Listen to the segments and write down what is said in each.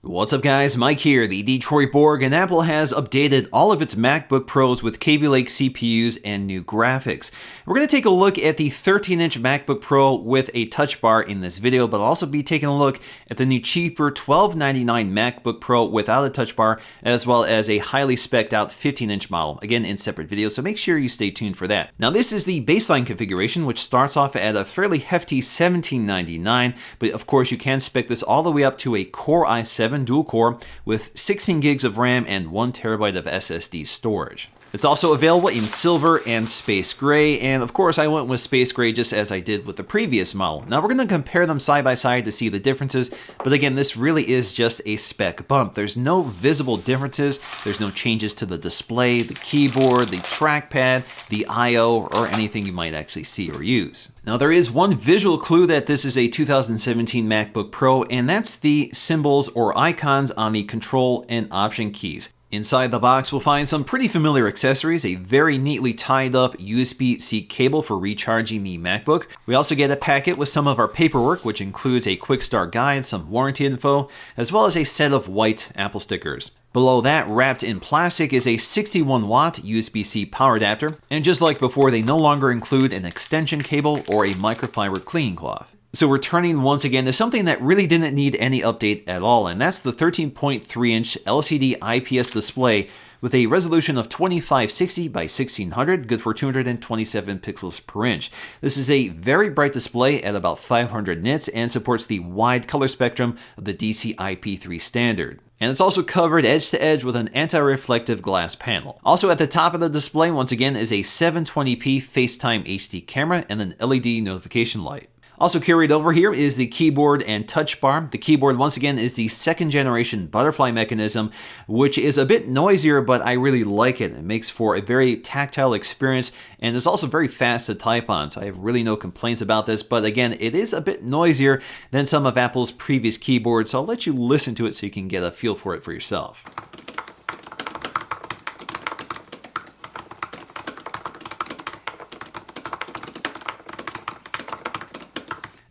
What's up guys, Mike here, the Detroit Borg, and Apple has updated all of its MacBook Pros with Kaby Lake CPUs and new graphics. We're going to take a look at the 13-inch MacBook Pro with a TouchBar in this video, but I'll also be taking a look at the new cheaper $1299 MacBook Pro without a TouchBar, as well as a highly spec'd out 15-inch model, again in separate videos, so make sure you stay tuned for that. Now this is the baseline configuration, which starts off at a fairly hefty $1799, but of course you can spec this all the way up to a Core i7 dual core with 16 gigs of RAM and 1 terabyte of SSD storage. It's also available in silver and space gray, and of course I went with space gray just as I did with the previous model. Now we're going to compare them side by side to see the differences, but again this really is just a spec bump. There's no visible differences, there's no changes to the display, the keyboard, the trackpad, the I/O, or anything you might actually see or use. Now there is one visual clue that this is a 2017 MacBook Pro, and that's the symbols or icons on the control and option keys. Inside the box, we'll find some pretty familiar accessories, a very neatly tied up USB-C cable for recharging the MacBook. We also get a packet with some of our paperwork, which includes a quick start guide, some warranty info, as well as a set of white Apple stickers. Below that, wrapped in plastic, is a 61-watt USB-C power adapter, and just like before, they no longer include an extension cable or a microfiber cleaning cloth. So we're turning once again to something that really didn't need any update at all, and that's the 13.3-inch LCD IPS display with a resolution of 2560 by 1600, good for 227 pixels per inch. This is a very bright display at about 500 nits and supports the wide color spectrum of the DCI-P3 standard. And it's also covered edge to edge with an anti-reflective glass panel. Also at the top of the display, once again, is a 720p FaceTime HD camera and an LED notification light. Also carried over here is the keyboard and touch bar. The keyboard, once again, is the second generation butterfly mechanism, which is a bit noisier, but I really like it. It makes for a very tactile experience, and it's also very fast to type on, so I have really no complaints about this. But again, it is a bit noisier than some of Apple's previous keyboards, so I'll let you listen to it so you can get a feel for it for yourself.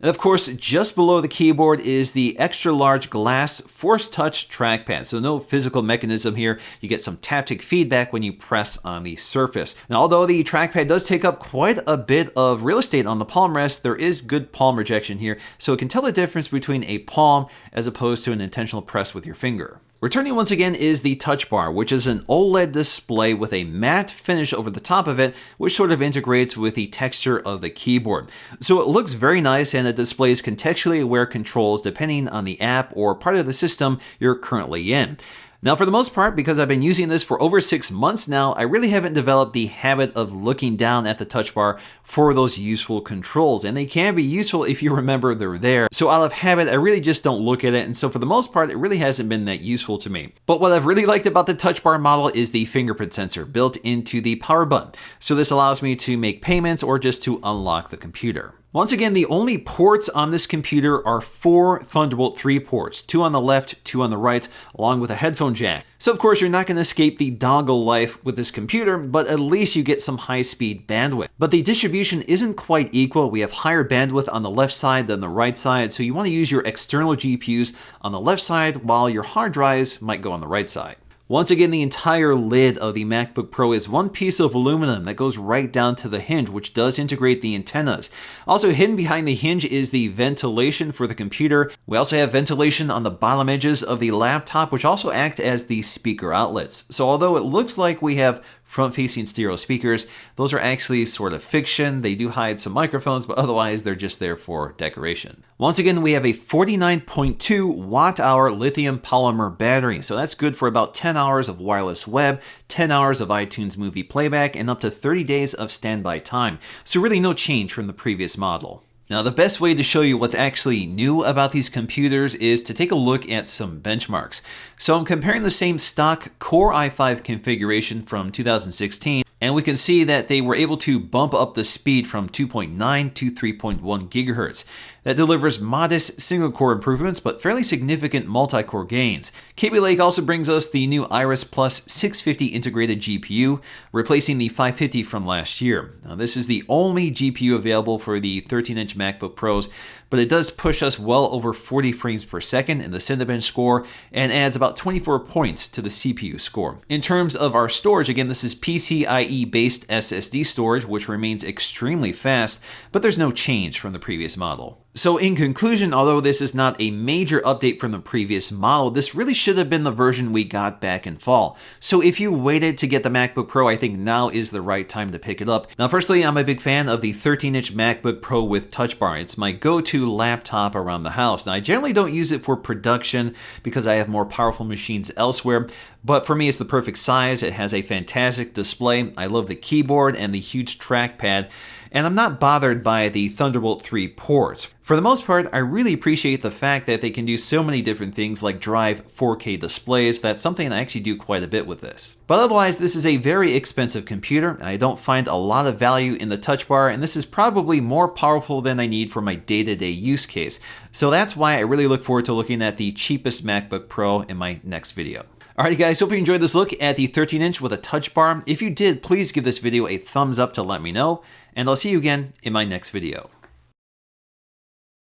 And of course, just below the keyboard is the extra large glass Force Touch trackpad. So no physical mechanism here. You get some taptic feedback when you press on the surface. Now, although the trackpad does take up quite a bit of real estate on the palm rest, there is good palm rejection here. So it can tell the difference between a palm as opposed to an intentional press with your finger. Returning once again is the Touch Bar, which is an OLED display with a matte finish over the top of it, which sort of integrates with the texture of the keyboard. So it looks very nice, and it displays contextually aware controls depending on the app or part of the system you're currently in. Now, for the most part, because I've been using this for over 6 months now, I really haven't developed the habit of looking down at the touch bar for those useful controls, and they can be useful if you remember they're there. So out of habit, I really just don't look at it, and so for the most part, it really hasn't been that useful to me. But what I've really liked about the touch bar model is the fingerprint sensor built into the power button. So this allows me to make payments or just to unlock the computer. Once again, the only ports on this computer are 4 Thunderbolt 3 ports, 2 on the left, 2 on the right, along with a headphone jack. So of course you're not going to escape the dongle life with this computer, but at least you get some high-speed bandwidth. But the distribution isn't quite equal. We have higher bandwidth on the left side than the right side, so you want to use your external GPUs on the left side while your hard drives might go on the right side. Once again, the entire lid of the MacBook Pro is one piece of aluminum that goes right down to the hinge, which does integrate the antennas. Also hidden behind the hinge is the ventilation for the computer. We also have ventilation on the bottom edges of the laptop, which also act as the speaker outlets. So although it looks like we have front-facing stereo speakers, those are actually sort of fiction. They do hide some microphones, but otherwise they're just there for decoration. Once again, we have a 49.2 watt-hour lithium polymer battery, so that's good for about 10 hours of wireless web, 10 hours of iTunes movie playback, and up to 30 days of standby time. So really no change from the previous model. Now, the best way to show you what's actually new about these computers is to take a look at some benchmarks. So I'm comparing the same stock Core i5 configuration from 2016, and we can see that they were able to bump up the speed from 2.9 to 3.1 gigahertz. that delivers modest single-core improvements but fairly significant multi-core gains. Kaby Lake also brings us the new Iris Plus 650 integrated GPU, replacing the 550 from last year. Now, this is the only GPU available for the 13-inch MacBook Pros, but it does push us well over 40 frames per second in the Cinebench score and adds about 24 points to the CPU score. In terms of our storage, again, this is PCIe-based SSD storage, which remains extremely fast, but there's no change from the previous model. So in conclusion, although this is not a major update from the previous model, this really should have been the version we got back in fall. So if you waited to get the MacBook Pro, I think now is the right time to pick it up. Now personally, I'm a big fan of the 13-inch MacBook Pro with TouchBar. It's my go-to laptop around the house. Now I generally don't use it for production because I have more powerful machines elsewhere, but for me it's the perfect size. It has a fantastic display. I love the keyboard and the huge trackpad, and I'm not bothered by the Thunderbolt 3 ports. For the most part, I really appreciate the fact that they can do so many different things like drive 4K displays. That's something I actually do quite a bit with this. But otherwise, this is a very expensive computer. I don't find a lot of value in the Touch Bar, and this is probably more powerful than I need for my day-to-day use case. So that's why I really look forward to looking at the cheapest MacBook Pro in my next video. Alright guys, hope you enjoyed this look at the 13-inch with a Touch Bar. If you did, please give this video a thumbs up to let me know, and I'll see you again in my next video.